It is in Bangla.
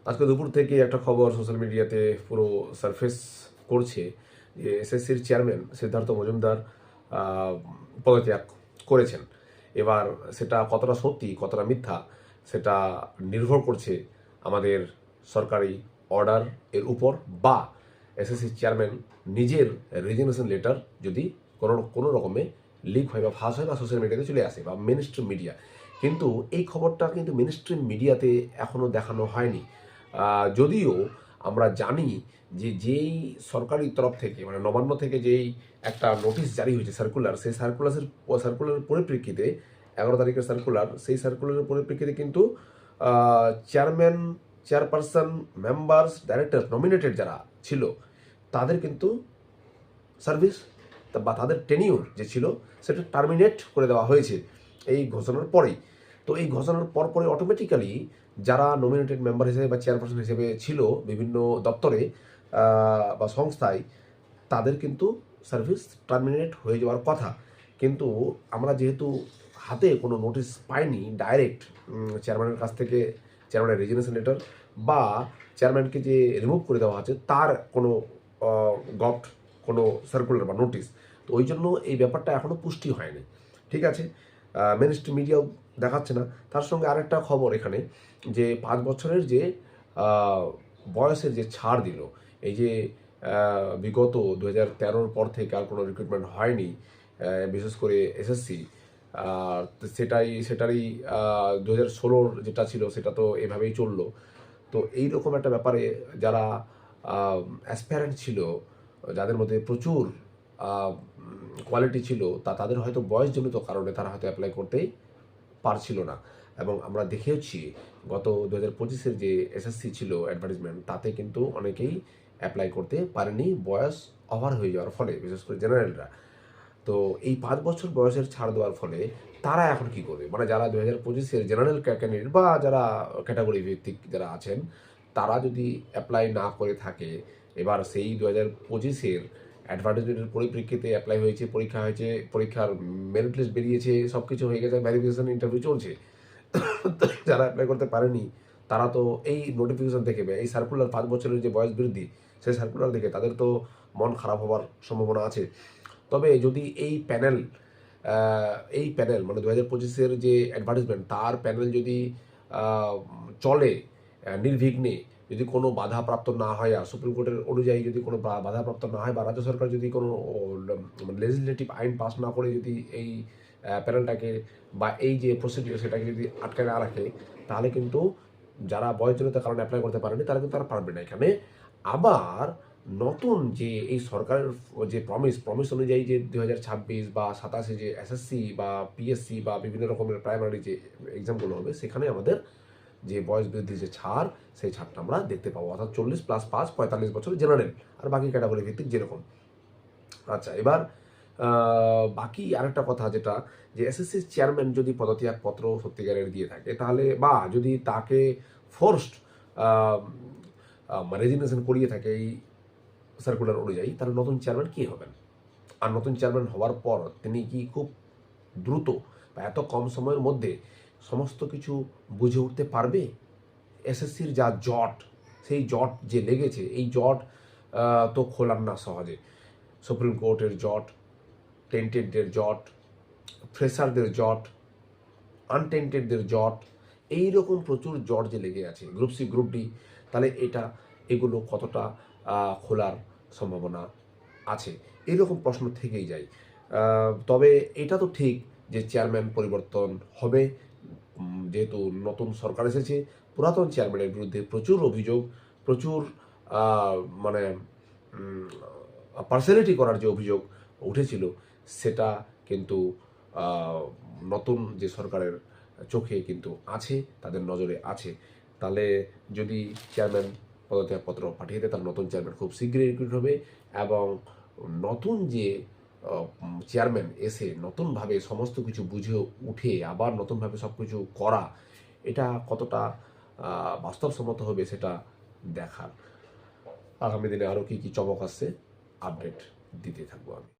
আজকে দুপুর থেকে একটা খবর সোশ্যাল মিডিয়াতে পুরো সারফেস করছে যে এসএসসির চেয়ারম্যান সিদ্ধার্থ মজুমদার পদত্যাগ করেছেন। এবার সেটা কতটা সত্যি কতটা মিথ্যা সেটা নির্ভর করছে আমাদের সরকারি অর্ডার এর উপর, বা এসএসসি চেয়ারম্যান নিজের রেজিগনেশন লেটার যদি কোনো রকমে লিক হয় বা ফাঁস হয় বা সোশ্যাল মিডিয়াতে চলে আসে বা মেন স্ট্রিম মিডিয়া। কিন্তু এই খবরটা কিন্তু মেন স্ট্রিম মিডিয়াতে এখনও দেখানো হয়নি। যদিও আমরা জানি যে যেই সরকারি তরফ থেকে মানে নবান্ন থেকে যেই একটা নোটিশ জারি হয়েছে সার্কুলার, সেই সার্কুলারের পরিপ্রেক্ষিতে 11 তারিখের সার্কুলার, সেই সার্কুলারের পরিপ্রেক্ষিতে কিন্তু chairman, chairperson, members, director nominated যারা ছিল তাদের কিন্তু সার্ভিস বা তাদের টেনিউর যে ছিল সেটা টার্মিনেট করে দেওয়া হয়েছে এই ঘোষণার পরেই। তো এই ঘোষণার পরপরই অটোমেটিক্যালি যারা নমিনেটেড মেম্বার হিসেবে বা চেয়ারপারসন হিসেবে ছিল বিভিন্ন দপ্তরে বা সংস্থায়, তাদের কিন্তু সার্ভিস টার্মিনেট হয়ে যাওয়ার কথা। কিন্তু আমরা যেহেতু হাতে কোনো নোটিশ পাইনি ডাইরেক্ট চেয়ারম্যানের কাছ থেকে, চেয়ারম্যানের রেজিগনেশন লেটার বা চেয়ারম্যানকে যে রিমুভ করে দেওয়া আছে তার কোনো গভট কোনো সার্কুলার বা নোটিশ, তো ওই জন্য এই ব্যাপারটা এখনও পুষ্টি হয়নি। ঠিক আছে, মেন স্ট্রিম মিডিয়াও দেখাচ্ছে না। তার সঙ্গে আরেকটা খবর এখানে যে 5 বছরের যে বয়সের যে ছাড় দিল, এই যে বিগত 2013-র পর থেকে আর কোনো রিক্রুটমেন্ট হয়নি, বিশেষ করে এসএসসি, সেটারই 2016-র যেটা ছিল সেটা তো এভাবেই চললো। তো এইরকম একটা ব্যাপারে যারা অ্যাসপ্যারেন্ট ছিল, যাদের মধ্যে প্রচুর কোয়ালিটি ছিল, তাদের হয়তো বয়সজনিত কারণে তারা হয়তো অ্যাপ্লাই করতেই পারছিল না। এবং আমরা দেখেওছি গত 2025-এর যে এসএসসি ছিল অ্যাডভার্টাইজমেন্ট, তাতে কিন্তু অনেকেই অ্যাপ্লাই করতে পারেনি বয়স ওভার হয়ে যাওয়ার ফলে, বিশেষ করে জেনারেলরা। তো এই 5 বছর বয়সের ছাড় দেওয়ার ফলে তারা এখন কি করবে, মানে যারা 2025-এর জেনারেল ক্যান্ডিডেট বা যারা ক্যাটাগরি ভিত্তিক যারা আছেন, তারা যদি অ্যাপ্লাই না করে থাকে, এবার সেই 2025-এর অ্যাডভার্টাইজমেন্টের পরিপ্রেক্ষিতে অ্যাপ্লাই হয়েছে, পরীক্ষা হয়েছে, পরীক্ষার মেরিট লিস্ট বেরিয়েছে, সব কিছু হয়ে গেছে, ভ্যারিফিকেশন ইন্টারভিউ চলছে, যারা অ্যাপ্লাই করতে পারেনি তারা তো এই নোটিফিকেশন দেখে, এই সার্কুলার 5 বছরের যে বয়স বৃদ্ধি, সেই সার্কুলার দেখে তাদের তো মন খারাপ হওয়ার সম্ভাবনা আছে। তবে যদি এই প্যানেল মানে 2025-এর যে অ্যাডভার্টাইজমেন্ট তার প্যানেল যদি চলে নির্বিঘ্নে, যদি কোনো বাধাপ্রাপ্ত না হয়, আর সুপ্রিম কোর্টের অনুযায়ী যদি কোনো বাধাপ্রাপ্ত না হয়, বা রাজ্য সরকার যদি কোনো লেজিসলেটিভ আইন পাস না করে যদি এই প্যানেলটাকে বা এই যে প্রসিডিওর সেটাকে যদি আটকে না রাখে, তাহলে কিন্তু যারা বয়সজনিত কারণে অ্যাপ্লাই করতে পারেনি তারা কিন্তু তারা পারবে না এখানে। আবার নতুন যে এই সরকারের যে প্রমিস অনুযায়ী যে 2026 বা 27-এ যে এসএসসি বা পিএসসি বা বিভিন্ন রকমের প্রাইমারি যে এক্সামগুলো হবে, সেখানে আমাদের যে বয়স বৃদ্ধির যে ছাড়, সেই ছাড়টা আমরা দেখতে পাবো, অর্থাৎ 40+5 45 বছর জেনারেল, আর বাকি ক্যাটাগরি ভিত্তিক যেরকম। আচ্ছা, এবার বাকি আরেকটা কথা যেটা, যে এসএসসির চেয়ারম্যান যদি পদত্যাগপত্র সত্যিকারের দিয়ে থাকে, তাহলে বা যদি তাকে ফোর্সড রেজিগনেশন করিয়ে থাকে এই সার্কুলার অনুযায়ী, তাহলে নতুন চেয়ারম্যান কী হবেন? আর নতুন চেয়ারম্যান হওয়ার পর তিনি কি খুব দ্রুত বা এত কম সময়ের মধ্যে সমস্ত কিছু বুঝে উঠতে পারবে? এসএসসির যা জট, সেই জট যে লেগেছে, এই জট তো খোলার না সহজে। সুপ্রিম কোর্টের জট, টেন্টেডদের জট, ফ্রেশারদের জট, আনটেন্টেডদের জট, এইরকম প্রচুর জট যে লেগে আছে, গ্রুপ সি গ্রুপ ডি, তাহলে এগুলো কতটা খোলার সম্ভাবনা আছে, এরকম প্রশ্ন থেকেই যায়। তবে এটা তো ঠিক যে চেয়ারম্যান পরিবর্তন হবে, যেহেতু নতুন সরকার এসেছে। পুরাতন চেয়ারম্যানের বিরুদ্ধে প্রচুর অভিযোগ, প্রচুর মানে পার্সিয়ালিটি করার যে অভিযোগ উঠেছিল, সেটা কিন্তু নতুন যে সরকারের চোখে কিন্তু আছে, তাদের নজরে আছে। তাহলে যদি চেয়ারম্যান পদত্যাগপত্র পাঠিয়ে দেয়, তার নতুন চেয়ারম্যান খুব শীঘ্রই রিক্রুট হবে, এবং নতুন যে চেয়ারম্যান এসে নতুনভাবে সমস্ত কিছু বুঝে উঠে আবার নতুনভাবে সব কিছু করা, এটা কতটা বাস্তবসম্মত হবে সেটা দেখার। আগামী দিনে আরও কী কী চমক আসছে আপডেট দিতে থাকবো আমি।